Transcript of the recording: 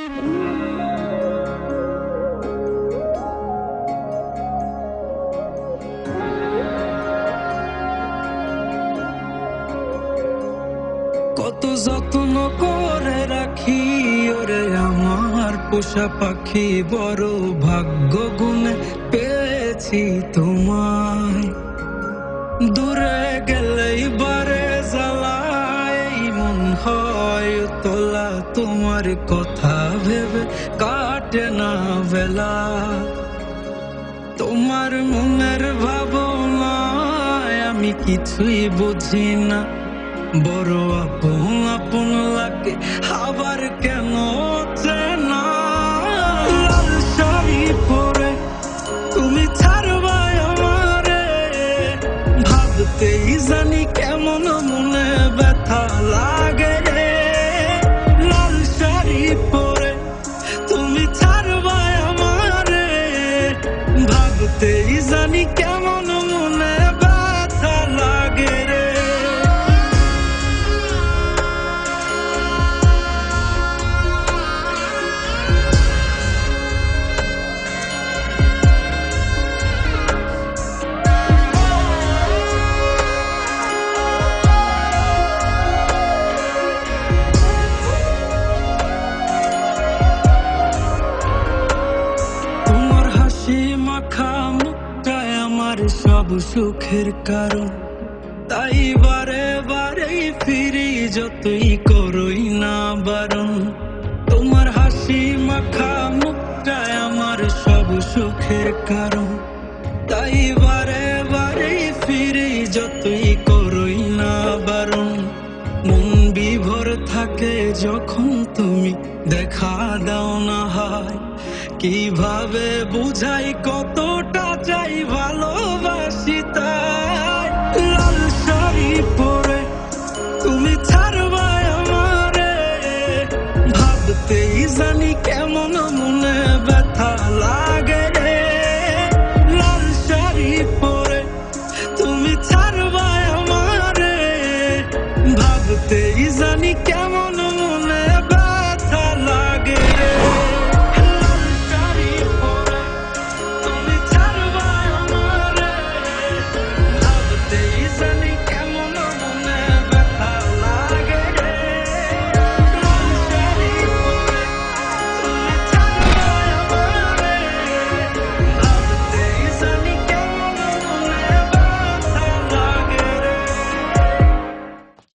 কত যত্ন করে রাখি ওরে আমার পোষা পাখি, বড় ভাগ্য গুণে পেয়েছি তোমায়। দূরে গেলেই বারে জ্বালায় মন হয় তোলা, তোমার কথা ভেবে কাটে না বেলা। তোমার মনের ভাবনায় আমি কিছুই বুঝি না, বড় আপন আপন লাগে আবার কেন চেনা। লাল শাড়ি পরে তুমি ছাড়বা আমারে, ভাবতেই জানি কেমন মনে ব্যথা লাগে রে। লাল শাড়ি পরে তুমি ছাড়বা আমারে, ভাবতেই জানি কেমন মনে ব্যথা লাগে রে। মাখা মুখটাই আমার সব সুখের কারণ, তাই বারে বারে ফিরি যতই করই না বারণ। তোমার হাসি মাখা মুখটাই আমার সব সুখের কারণ, তাই বারে বারে ফিরি যতই করই না বারণ। মন বিভোর থাকে যখন তুমি দেখা দাও না হয়, কিভাবে বুঝাই কতটা চাই ভালোবাসি তাই। লাল শাড়ি পরে তুমি